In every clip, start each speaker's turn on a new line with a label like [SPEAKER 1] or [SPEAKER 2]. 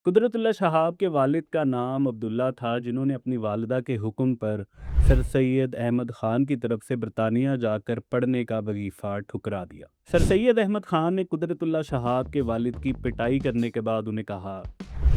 [SPEAKER 1] قدرت اللہ شہاب کے والد کا نام عبداللہ تھا، جنہوں نے اپنی والدہ کے حکم پر سر سید احمد خان کی طرف سے برطانیہ جا کر پڑھنے کا وظیفہ ٹھکرا دیا۔ سر سید احمد خان نے قدرت اللہ شہاب کے والد کی پٹائی کرنے کے بعد انہیں کہا،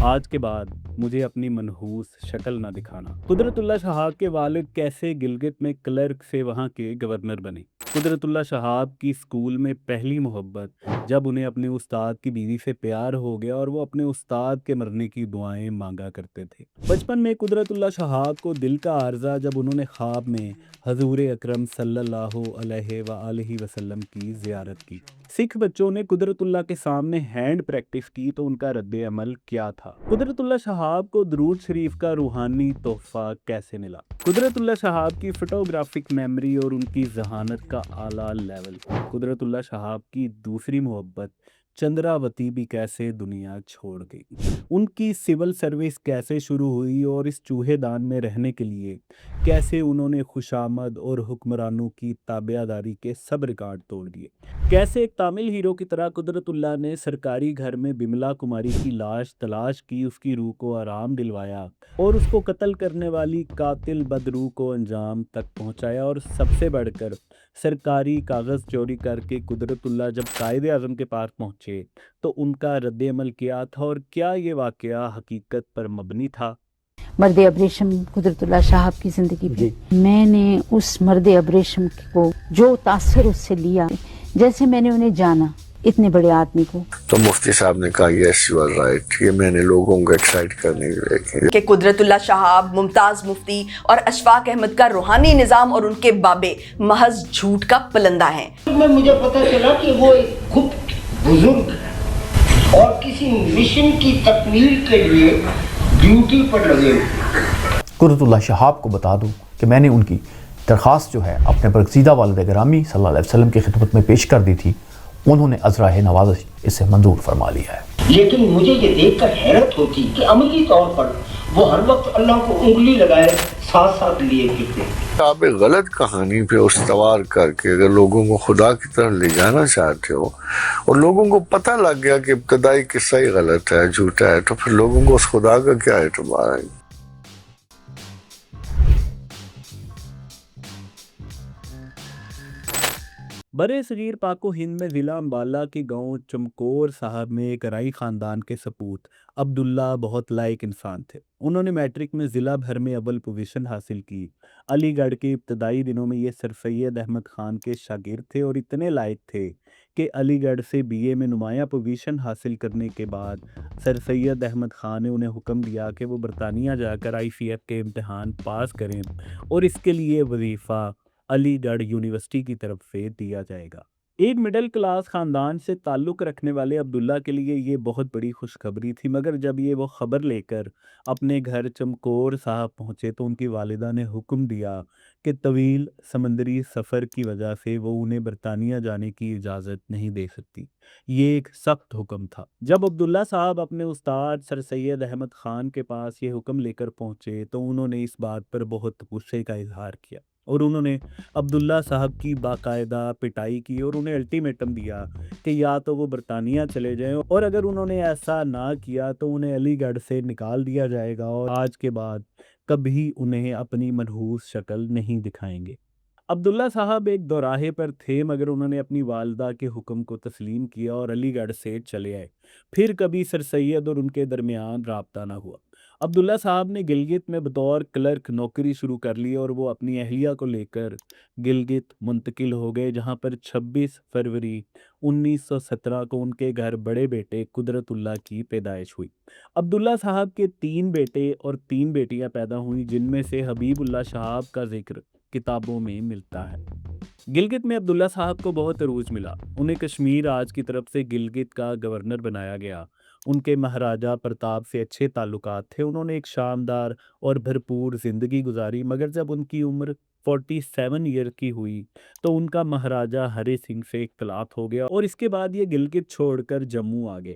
[SPEAKER 1] آج کے بعد مجھے اپنی منحوس شکل نہ دکھانا۔ قدرت اللہ شہاب کے والد کیسے گلگت میں کلرک سے وہاں کے گورنر بنے۔ قدرت اللہ شہاب کی اسکول میں پہلی محبت جب انہیں اپنے استاد کی بیوی سے پیار ہو گیا اور وہ اپنے استاد کے مرنے کی دعائیں مانگا کرتے تھے۔ بچپن میں قدرت اللہ شہاب کو دل کا عارضہ جب انہوں نے خواب میں حضور اکرم صلی اللہ علیہ وآلہ وسلم کی زیارت کی۔ سکھ بچوں نے قدرت اللہ کے سامنے ہینڈ پریکٹس کی تو ان کا رد عمل کیا تھا؟ قدرت اللہ شہاب کو درود شریف کا روحانی تحفہ کیسے ملا؟ قدرت اللہ شہاب کی فوٹوگرافک میموری اور ان کی ذہانت کا اعلیٰ لیول۔ قدرت اللہ شہاب کی دوسری محبت چندراوتی بھی کیسے دنیا چھوڑ گئی؟ ان کی سول سروس کیسے شروع ہوئی اور اس چوہے دان میں رہنے کے لیے کیسے انہوں نے خوشامد اور حکمرانوں کی تابعداری کے سب ریکارڈ توڑ دیے؟ کیسے ایک تامل ہیرو کی طرح قدرت اللہ نے سرکاری گھر میں بملا کماری کی لاش تلاش کی، اس کی روح کو آرام دلوایا اور اس کو قتل کرنے والی قاتل بدروح کو انجام تک پہنچایا، اور سب سے بڑھ کر سرکاری کاغذ چوری کر کے قدرت اللہ جب قائد اعظم کے پاس پہنچے تو ان کا رد عمل کیا تھا، اور کیا یہ واقعہ حقیقت پر مبنی تھا؟
[SPEAKER 2] مرد ابریشم قدرت اللہ شہاب کی زندگی پہ میں نے اس مرد ابریشم کو جو تاثر اس سے لیا، جیسے میں نے انہیں جانا اتنے بڑے آدمی کو،
[SPEAKER 3] تو مفتی صاحب نے کہا یس یو آر رائٹ، یہ میں نے لوگوں کو ایکسائٹ کرنے کے لیے
[SPEAKER 4] کہ قدرت اللہ شہاب، ممتاز مفتی اور اشفاق احمد کا روحانی نظام اور ان کے بابے محض جھوٹ کا پلندہ ہیں۔
[SPEAKER 5] مجھے پتہ چلا کہ وہ ایک گپت بزرگ ہے اور کسی مشن کی تکمیل کے لیے ڈیوٹی پر لگے ہوئے۔
[SPEAKER 6] قدرت اللہ شہاب کو بتا دوں کہ میں نے ان کی درخواست جو ہے اپنے برگزیدہ والد گرامی صلی اللہ علیہ وسلم کی خدمت میں پیش کر دی تھی، انہوں نے عذراء نوازش اسے منظور فرما لیا ہے۔
[SPEAKER 5] لیکن مجھے یہ دیکھ کر حیرت ہوتی کہ عملی طور پر وہ ہر وقت اللہ کو انگلی لگائے ساتھ ساتھ لیے پھرتے۔
[SPEAKER 3] آپ ایک غلط کہانی پہ استوار کر کے اگر لوگوں کو خدا کی طرف لے جانا چاہتے ہو اور لوگوں کو پتہ لگ گیا کہ ابتدائی قصہ ہی غلط ہے، جھوٹا ہے، تو پھر لوگوں کو اس خدا کا کیا اعتبار ہے؟
[SPEAKER 1] برے صغیر پاک و ہند میں ضلع امبالہ کے گاؤں چمکور صاحب میں ایک ارائی خاندان کے سپوت عبداللہ بہت لائق انسان تھے۔ انہوں نے میٹرک میں ضلع بھر میں اول پوزیشن حاصل کی۔ علی گڑھ کے ابتدائی دنوں میں یہ سر سید احمد خان کے شاگرد تھے اور اتنے لائق تھے کہ علی گڑھ سے بی اے میں نمایاں پوزیشن حاصل کرنے کے بعد سر سید احمد خان نے انہیں حکم دیا کہ وہ برطانیہ جا کر ICF کے امتحان پاس کریں اور اس کے لیے وظیفہ علی گڑھ یونیورسٹی کی طرف سے دیا جائے گا۔ ایک مڈل کلاس خاندان سے تعلق رکھنے والے عبداللہ کے لیے یہ بہت بڑی خوشخبری تھی، مگر جب وہ خبر لے کر اپنے گھر چمکور صاحب پہنچے تو ان کی والدہ نے حکم دیا کہ طویل سمندری سفر کی وجہ سے وہ انہیں برطانیہ جانے کی اجازت نہیں دے سکتی۔ یہ ایک سخت حکم تھا۔ جب عبداللہ صاحب اپنے استاد سر سید احمد خان کے پاس یہ حکم لے کر پہنچے تو انہوں نے اس بات پر بہت غصے کا اظہار کیا اور انہوں نے عبداللہ صاحب کی باقاعدہ پٹائی کی اور انہیں الٹیمیٹم دیا کہ یا تو وہ برطانیہ چلے جائیں اور اگر انہوں نے ایسا نہ کیا تو انہیں علی گڑھ سے نکال دیا جائے گا اور آج کے بعد کبھی انہیں اپنی منحوس شکل نہیں دکھائیں گے۔ عبداللہ صاحب ایک دوراہے پر تھے، مگر انہوں نے اپنی والدہ کے حکم کو تسلیم کیا اور علی گڑھ سے چلے آئے۔ پھر کبھی سر سید اور ان کے درمیان رابطہ نہ ہوا۔ عبداللہ صاحب نے گلگت میں بطور کلرک نوکری شروع کر لی اور وہ اپنی اہلیہ کو لے کر گلگت منتقل ہو گئے، جہاں پر 26 فروری 1917 کو ان کے گھر بڑے بیٹے قدرت اللہ کی پیدائش ہوئی۔ عبداللہ صاحب کے 3 بیٹے اور 3 بیٹیاں پیدا ہوئیں، جن میں سے حبیب اللہ شہاب کا ذکر کتابوں میں ملتا ہے۔ گلگت میں عبداللہ صاحب کو بہت عروج ملا۔ انہیں کشمیر آج کی طرف سے گلگت کا گورنر بنایا گیا۔ ان کے مہاراجہ پرتاپ سے اچھے تعلقات تھے۔ انہوں نے ایک شاندار اور بھرپور زندگی گزاری، مگر جب ان کی عمر 47 ایئر کی ہوئی تو ان کا مہاراجہ ہری سنگھ سے اختلاف ہو گیا اور اس کے بعد یہ گلگت چھوڑ کر جموں آ گئے۔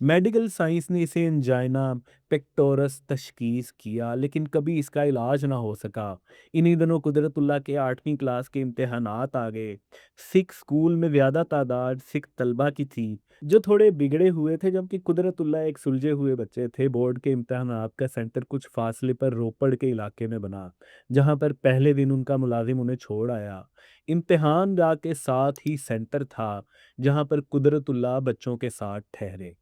[SPEAKER 1] میڈیکل سائنس نے اسے انجائنا پیکٹورس تشخیص کیا لیکن کبھی اس کا علاج نہ ہو سکا۔ انہی دنوں قدرت اللہ کے 8ویں کلاس کے امتحانات آ گئے۔ سکھ اسکول میں زیادہ تعداد سکھ طلبہ کی تھی جو تھوڑے بگڑے ہوئے تھے، جبکہ قدرت اللہ ایک سلجھے ہوئے بچے تھے۔ بورڈ کے امتحانات کا سینٹر کچھ فاصلے پر روپڑ کے علاقے میں بنا، جہاں پر پہلے دن ان کا ملازم انہیں چھوڑ آیا۔ امتحان گاہ کے ساتھ ہی سینٹر تھا جہاں پر قدرت اللہ بچوں کے ساتھ ٹھہرے۔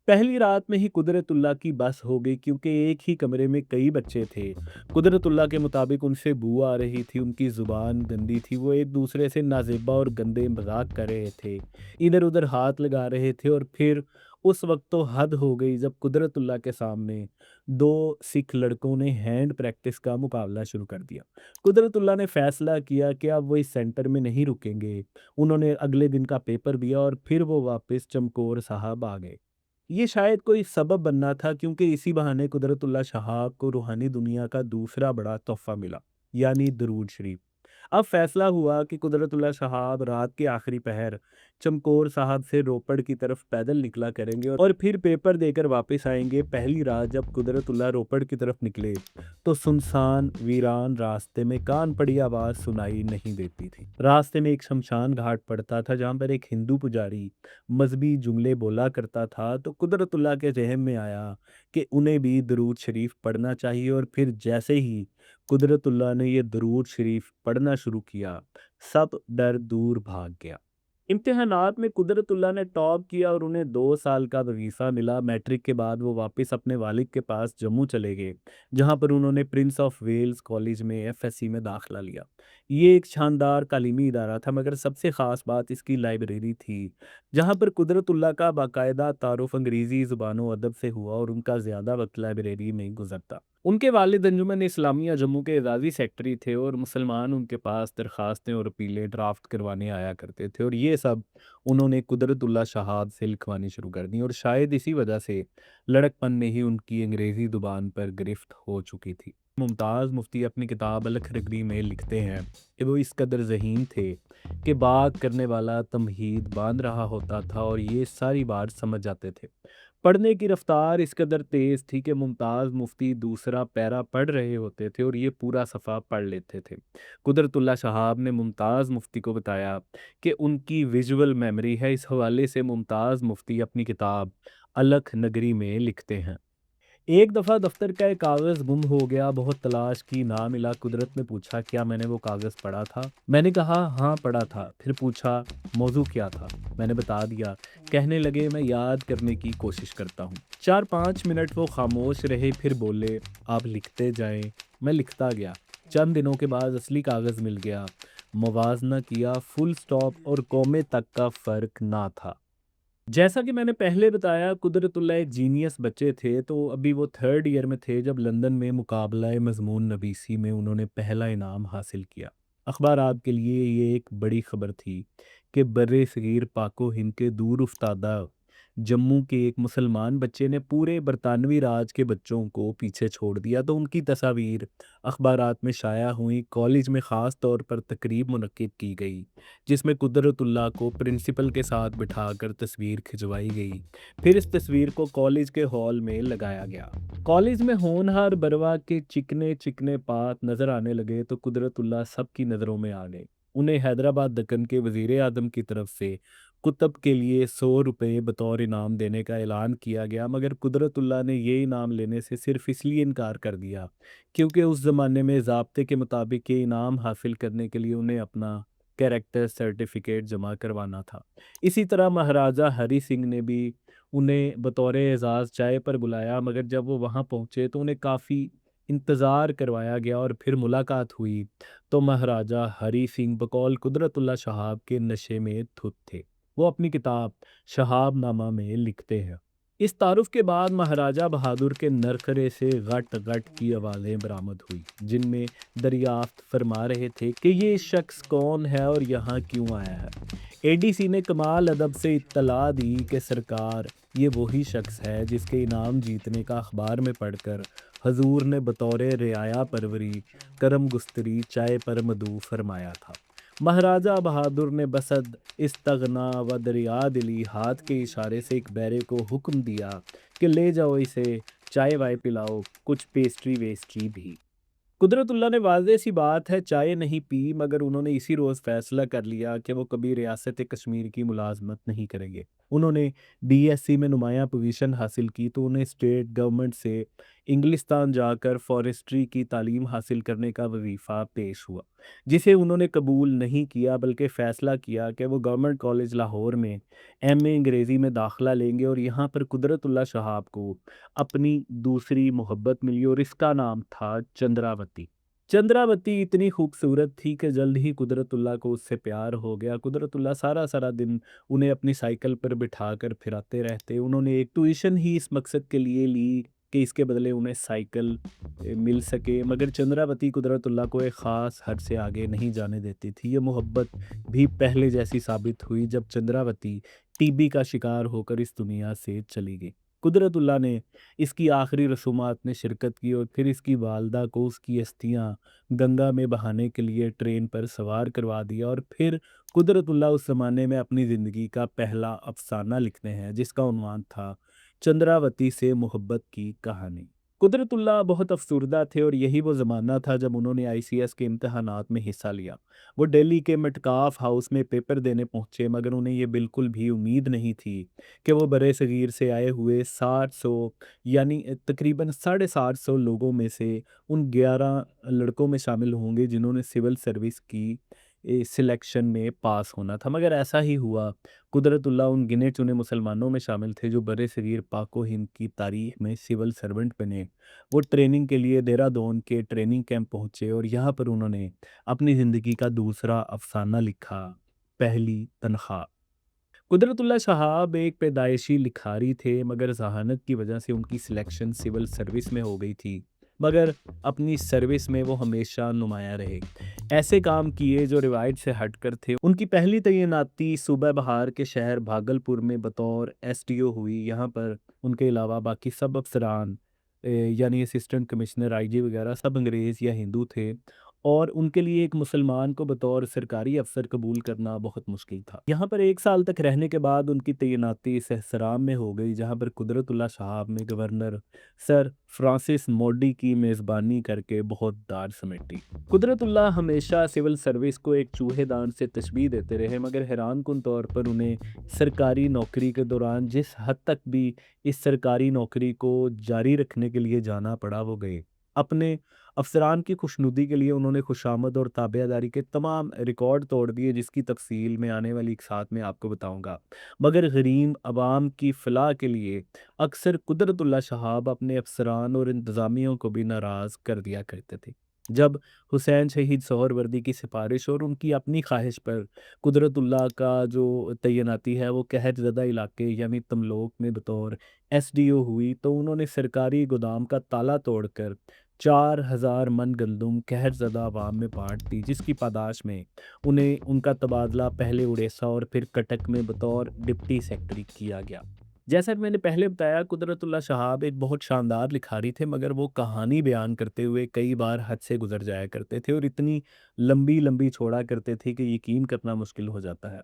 [SPEAKER 1] پہلی رات میں ہی قدرت اللہ کی بس ہو گئی کیونکہ ایک ہی کمرے میں کئی بچے تھے۔ قدرت اللہ کے مطابق ان سے بو آ رہی تھی، ان کی زبان گندی تھی، وہ ایک دوسرے سے نازیبا اور گندے مذاق کر رہے تھے، ادھر ادھر ہاتھ لگا رہے تھے۔ اور پھر اس وقت تو حد ہو گئی جب قدرت اللہ کے سامنے 2 سکھ لڑکوں نے ہینڈ پریکٹس کا مقابلہ شروع کر دیا۔ قدرت اللہ نے فیصلہ کیا کہ اب وہ اس سینٹر میں نہیں رکیں گے۔ انہوں نے اگلے دن کا پیپر دیا اور پھر وہ واپس چمکور صاحب آ گئے۔ یہ شاید کوئی سبب بننا تھا کیونکہ اسی بہانے قدرت اللہ شہاب کو روحانی دنیا کا دوسرا بڑا تحفہ ملا، یعنی درود شریف۔ اب فیصلہ ہوا کہ قدرت اللہ شہاب رات کے آخری پہر چمکور صاحب سے روپڑ کی طرف پیدل نکلا کریں گے اور پھر پیپر دے کر واپس آئیں گے۔ پہلی رات جب قدرت اللہ روپڑ کی طرف نکلے تو سنسان ویران راستے میں کان پڑی آواز سنائی نہیں دیتی تھی۔ راستے میں ایک شمشان گھاٹ پڑتا تھا جہاں پر ایک ہندو پجاری مذہبی جملے بولا کرتا تھا، تو قدرت اللہ کے ذہن میں آیا کہ انہیں بھی درود شریف پڑھنا چاہیے، اور پھر جیسے ہی قدرت اللہ نے یہ درود شریف پڑھنا شروع کیا، سب ڈر دور بھاگ گیا۔ امتحانات میں قدرت اللہ نے ٹاپ کیا اور انہیں 2 سال کا وظیفہ ملا۔ میٹرک کے بعد وہ واپس اپنے والد کے پاس جموں چلے گئے، جہاں پر انہوں نے پرنس آف ویلز کالج میں FSc میں داخلہ لیا۔ یہ ایک شاندار تعلیمی ادارہ تھا، مگر سب سے خاص بات اس کی لائبریری تھی، جہاں پر قدرت اللہ کا باقاعدہ تعارف انگریزی زبان و ادب سے ہوا اور ان کا زیادہ وقت لائبریری میں گزرتا۔ ان کے والد انجمن اسلامیہ جموں کے اعزازی سیکٹری تھے اور مسلمان ان کے پاس درخواستیں اور اپیلیں ڈرافٹ کروانے آیا کرتے تھے، اور یہ سب انہوں نے قدرت اللہ شہاب سے لکھوانی شروع کر دی، اور شاید اسی وجہ سے لڑک پن میں ہی ان کی انگریزی زبان پر گرفت ہو چکی تھی۔ ممتاز مفتی اپنی کتاب الکھ رگری میں لکھتے ہیں کہ وہ اس قدر ذہین تھے کہ بات کرنے والا تمہید باندھ رہا ہوتا تھا اور یہ ساری بات سمجھ جاتے تھے۔ پڑھنے کی رفتار اس قدر تیز تھی کہ ممتاز مفتی دوسرا پیرا پڑھ رہے ہوتے تھے اور یہ پورا صفحہ پڑھ لیتے تھے۔ قدرت اللہ شہاب نے ممتاز مفتی کو بتایا کہ ان کی ویژول میموری ہے۔ اس حوالے سے ممتاز مفتی اپنی کتاب الکھ نگری میں لکھتے ہیں، ایک دفعہ دفتر کا ایک کاغذ گم ہو گیا، بہت تلاش کی، نہ ملا۔ قدرت نے پوچھا کیا میں نے وہ کاغذ پڑھا تھا؟ میں نے کہا ہاں پڑھا تھا۔ پھر پوچھا موضوع کیا تھا؟ میں نے بتا دیا۔ کہنے لگے میں یاد کرنے کی کوشش کرتا ہوں۔ 4-5 منٹ وہ خاموش رہے، پھر بولے آپ لکھتے جائیں۔ میں لکھتا گیا۔ چند دنوں کے بعد اصلی کاغذ مل گیا۔ موازنہ کیا، فل سٹاپ اور کومے تک کا فرق نہ تھا۔ جیسا کہ میں نے پہلے بتایا قدرت اللہ ایک جینیس بچے تھے، تو ابھی وہ 3rd ایئر میں تھے جب لندن میں مقابلہ مضمون نویسی میں انہوں نے پہلا انعام حاصل کیا۔ اخبارات کے لیے یہ ایک بڑی خبر تھی کہ بر صغیر پاک و ہند کے دور افتادہ جموں کے ایک مسلمان بچے نے پورے برطانوی راج کے بچوں کو پیچھے چھوڑ دیا، تو ان کی تصاویر اخبارات میں شائع ہوئیں۔ کالج میں خاص طور پر تقریب منعقد کی گئی جس میں قدرت اللہ کو پرنسپل کے ساتھ بٹھا کر تصویر کھنچوائی گئی، پھر اس تصویر کو کالج کے ہال میں لگایا گیا۔ کالج میں ہونہار بروا کے چکنے چکنے پات نظر آنے لگے تو قدرت اللہ سب کی نظروں میں آ گئے۔ انہیں حیدرآباد دکن کے وزیر اعظم کی طرف سے کتب کے لیے 100 روپے بطور انعام دینے کا اعلان کیا گیا، مگر قدرت اللہ نے یہ انعام لینے سے صرف اس لیے انکار کر دیا کیونکہ اس زمانے میں ضابطے کے مطابق یہ انعام حاصل کرنے کے لیے انہیں اپنا کیریکٹر سرٹیفکیٹ جمع کروانا تھا۔ اسی طرح مہاراجہ ہری سنگھ نے بھی انہیں بطور اعزاز چائے پر بلایا، مگر جب وہ وہاں پہنچے تو انہیں کافی انتظار کروایا گیا، اور پھر ملاقات ہوئی تو مہاراجہ ہری سنگھ بقول قدرت اللہ شہاب کے نشے میں دھت تھے۔ وہ اپنی کتاب شہاب نامہ میں لکھتے ہیں اس تعارف کے بعد مہاراجہ بہادر کے نرخرے سے غٹ غٹ کی آوازیں برآمد ہوئی، جن میں دریافت فرما رہے تھے کہ یہ شخص کون ہے اور یہاں کیوں آیا ہے۔ ADC نے کمال ادب سے اطلاع دی کہ سرکار یہ وہی شخص ہے جس کے انعام جیتنے کا اخبار میں پڑھ کر حضور نے بطور رعایا پروری کرم گستری چائے پر مدعو فرمایا تھا۔ مہاراجہ بہادر نے بسد استغنا و دریا دلی ہاتھ کے اشارے سے ایک بیرے کو حکم دیا کہ لے جاؤ اسے چائے وائے پلاؤ، کچھ پیسٹری ویسٹری بھی۔ قدرت اللہ نے واضح سی بات ہے چائے نہیں پی، مگر انہوں نے اسی روز فیصلہ کر لیا کہ وہ کبھی ریاست کشمیر کی ملازمت نہیں کریں گے۔ انہوں نے بی ایس سی میں نمایاں پوزیشن حاصل کی تو انہیں اسٹیٹ گورنمنٹ سے انگلستان جا کر فارسٹری کی تعلیم حاصل کرنے کا وظیفہ پیش ہوا، جسے انہوں نے قبول نہیں کیا، بلکہ فیصلہ کیا کہ وہ گورنمنٹ کالج لاہور میں ایم اے انگریزی میں داخلہ لیں گے، اور یہاں پر قدرت اللہ شہاب کو اپنی دوسری محبت ملی اور اس کا نام تھا چندراوتی۔ چندراوتی اتنی خوبصورت تھی کہ جلد ہی قدرت اللہ کو اس سے پیار ہو گیا۔ قدرت اللہ سارا سارا دن انہیں اپنی سائیکل پر بٹھا کر پھراتے رہتے۔ انہوں نے ایک ٹیوشن ہی اس مقصد کے لیے لی کہ اس کے بدلے انہیں سائیکل مل سکے، مگر چندراوتی قدرت اللہ کو ایک خاص حد سے آگے نہیں جانے دیتی تھی۔ یہ محبت بھی پہلے جیسی ثابت ہوئی جب چندراوتی ٹی بی کا شکار ہو کر اس دنیا سے چلی گئی۔ قدرت اللہ نے اس کی آخری رسومات میں شرکت کی اور پھر اس کی والدہ کو اس کی استھیاں گنگا میں بہانے کے لیے ٹرین پر سوار کروا دیا، اور پھر قدرت اللہ اس زمانے میں اپنی زندگی کا پہلا افسانہ لکھتے ہیں جس کا عنوان تھا چندراوتی سے محبت کی کہانی۔ قدرت اللہ بہت افسردہ تھے اور یہی وہ زمانہ تھا جب انہوں نے آئی سی ایس کے امتحانات میں حصہ لیا۔ وہ دہلی کے مٹکاف ہاؤس میں پیپر دینے پہنچے، مگر انہیں یہ بالکل بھی امید نہیں تھی کہ وہ برے صغیر سے آئے ہوئے 700 یعنی تقریباً 750 لوگوں میں سے ان 11 لڑکوں میں شامل ہوں گے جنہوں نے سول سروس کی سلیکشن میں پاس ہونا تھا، مگر ایسا ہی ہوا۔ قدرت اللہ ان گنے چنے مسلمانوں میں شامل تھے جو برے صغیر پاک و ہند کی تاریخ میں سول سرونٹ بنے۔ وہ ٹریننگ کے لیے دہرادون کے ٹریننگ کیمپ پہنچے اور یہاں پر انہوں نے اپنی زندگی کا دوسرا افسانہ لکھا، پہلی تنخواہ۔ قدرت اللہ شہاب ایک پیدائشی لکھاری تھے، مگر ذہانت کی وجہ سے ان کی سلیکشن سول سروس میں ہو گئی تھی، مگر اپنی سروس میں وہ ہمیشہ نمایاں رہے، ایسے کام کیے جو روایت سے ہٹ کر تھے۔ ان کی پہلی تعیناتی صوبہ بہار کے شہر بھاگلپور میں بطور ایس ڈی او ہوئی۔ یہاں پر ان کے علاوہ باقی سب افسران یعنی اسسٹنٹ کمشنر، آئی جی وغیرہ سب انگریز یا ہندو تھے، اور ان کے لیے ایک مسلمان کو بطور سرکاری افسر قبول کرنا بہت مشکل تھا۔ یہاں پر 1 سال تک رہنے کے بعد ان کی تعیناتی سہسرام میں ہو گئی، جہاں پر قدرت اللہ شہاب نے گورنر سر فرانسس موڈی کی میزبانی کر کے بہت دار سمیٹی۔ قدرت اللہ ہمیشہ سول سروس کو ایک چوہے دان سے تشبیہ دیتے رہے، مگر حیران کن طور پر انہیں سرکاری نوکری کے دوران جس حد تک بھی اس سرکاری نوکری کو جاری رکھنے کے لیے جانا پڑا وہ گئے۔ اپنے افسران کی خوشنودی کے لیے انہوں نے خوشامد اور تابع داری کے تمام ریکارڈ توڑ دیے، جس کی تفصیل میں آنے والی ایک ساتھ میں آپ کو بتاؤں گا، مگر غریم عوام کی فلاح کے لیے اکثر قدرت اللہ شہاب اپنے افسران اور انتظامیوں کو بھی ناراض کر دیا کرتے تھے۔ جب حسین شہید سہروردی کی سفارش اور ان کی اپنی خواہش پر قدرت اللہ کا جو تعیناتی ہے وہ قحط زدہ علاقے یعنی تملوک میں بطور ایس ڈی او ہوئی، تو انہوں نے سرکاری گودام کا تالا توڑ کر 4000 من گندم قحط زدہ عوام میں بانٹ دی، جس کی پاداش میں انہیں ان کا تبادلہ پہلے اڑیسہ اور پھر کٹک میں بطور ڈپٹی سیکرٹری کیا گیا۔ جیسا کہ میں نے پہلے بتایا، قدرت اللہ شہاب ایک بہت شاندار لکھاری تھے، مگر وہ کہانی بیان کرتے ہوئے کئی بار حد سے گزر جایا کرتے تھے اور اتنی لمبی لمبی چھوڑا کرتے تھے کہ یقین کرنا مشکل ہو جاتا ہے۔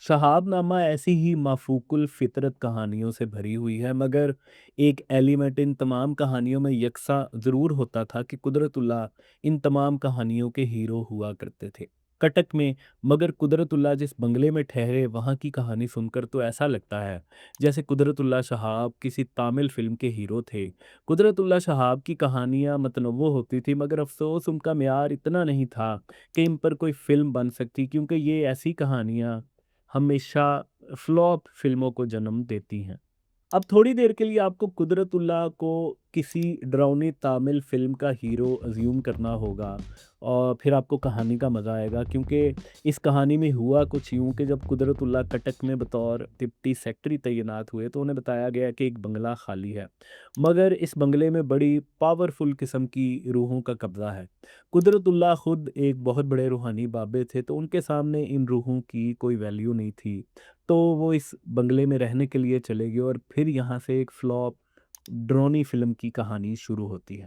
[SPEAKER 1] شہاب نامہ ایسی ہی مافوق الفطرت کہانیوں سے بھری ہوئی ہے، مگر ایک ایلیمنٹ ان تمام کہانیوں میں یکساں ضرور ہوتا تھا کہ قدرت اللہ ان تمام کہانیوں کے ہیرو ہوا کرتے تھے۔ کٹک میں مگر قدرت اللہ جس بنگلے میں ٹھہرے، وہاں کی کہانی سن کر تو ایسا لگتا ہے جیسے قدرت اللہ شہاب کسی تامل فلم کے ہیرو تھے۔ قدرت اللہ شہاب کی کہانیاں متنوع ہوتی تھی، مگر افسوس ان کا معیار اتنا نہیں تھا کہ ان پر کوئی فلم بن سکتی، کیونکہ یہ ایسی کہانیاں ہمیشہ فلاپ فلموں کو جنم دیتی ہیں۔ اب تھوڑی دیر کے لیے آپ کو قدرت اللہ کو کسی ڈراؤنی تامل فلم کا ہیرو ازیوم کرنا ہوگا اور پھر آپ کو کہانی کا مزہ آئے گا، کیونکہ اس کہانی میں ہوا کچھ یوں کہ جب قدرت اللہ کٹک میں بطور ڈپٹی سیکرٹری تعینات ہوئے تو انہیں بتایا گیا کہ ایک بنگلہ خالی ہے، مگر اس بنگلے میں بڑی پاورفل قسم کی روحوں کا قبضہ ہے۔ قدرت اللہ خود ایک بہت بڑے روحانی بابے تھے، تو ان کے سامنے ان روحوں کی کوئی ویلیو نہیں تھی، تو وہ اس بنگلے میں رہنے کے لیے چلے گئے اور پھر یہاں سے ایک فلاپ ڈرونی فلم کی کہانی شروع ہوتی ہے۔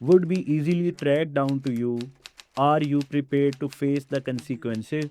[SPEAKER 1] would be easily tracked down to you. Are you prepared to face the consequences?